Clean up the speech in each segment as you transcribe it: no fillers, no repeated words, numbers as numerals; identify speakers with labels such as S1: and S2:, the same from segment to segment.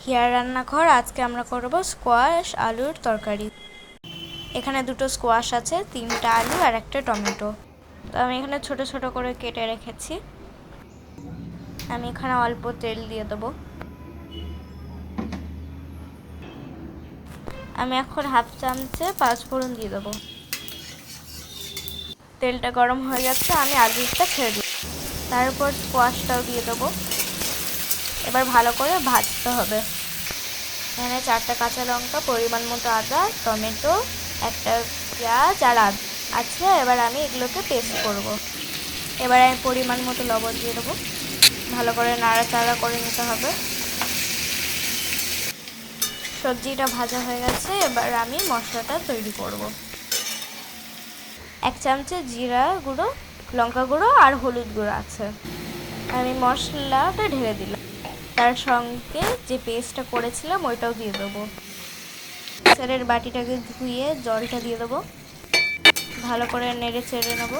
S1: Here রান্নাঘর। আজকে আমরা করব স্কোয়াশ আলুর তরকারি। এখানে দুটো স্কোয়াশ আছে, 3টা আলু আর একটা টমেটো। তো আমি এখানে ছোট ছোট করে কেটে রেখেছি। আমি এখানে অল্প তেল দিয়ে দেবো। আমি এখন হাফ চামচে 5 ফোড়ন দিয়ে দেবো। তেলটা গরম হয়ে যাচ্ছে, আমি আলুটা ছেড়ে দিই। তারপর স্কোয়াশটাও দিয়ে দেবো। এবার ভালো করে ভাজতে হবে। এখানে 4টা কাঁচা লঙ্কা, পরিমাণ মতো আদা, টমেটো, একটা পেঁয়াজ আর আচ্ছা, এবার আমি এগুলোকে পেস্ট করব। এবার আমি পরিমাণ মতো লবণ দিয়ে দেবো। ভালো করে নাড়াচাড়া করে নিতে হবে। সবজিটা ভাজা হয়ে গেছে, এবার আমি মশলাটা তৈরি করব। 1 চামচে জিরা গুঁড়ো, লঙ্কা গুঁড়ো আর হলুদ গুঁড়ো আছে। আমি মশলাটা ঢেলে দিলাম। তার সঙ্গে যে পেস্টটা করেছিলাম ওইটাও দিয়ে দেবো। মিক্সারের বাটিটাকে ধুয়ে জলটা দিয়ে দেবো। ভালো করে নেড়ে চেড়ে নেব।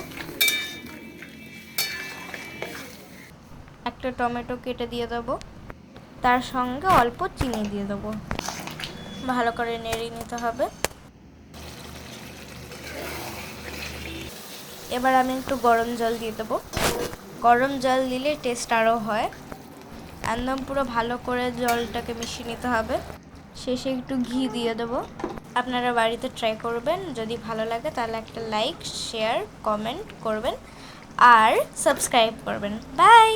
S1: একটা টমেটো কেটে দিয়ে দেবো। তার সঙ্গে অল্প চিনি দিয়ে দেবো। ভালো করে নেড়ে নিতে হবে। এবার আমি একটু গরম জল দিয়ে দেবো। গরম জল দিলে টেস্ট আরও হয়। একদম পুরো ভালো করে জলটাকে মিশিয়ে নিতে হবে। শেষে একটু ঘি দিয়ে দেবো। আপনারা বাড়িতে ট্রাই করবেন। যদি ভালো লাগে তাহলে একটা লাইক, শেয়ার, কমেন্ট করবেন আর সাবস্ক্রাইব করবেন। বাই।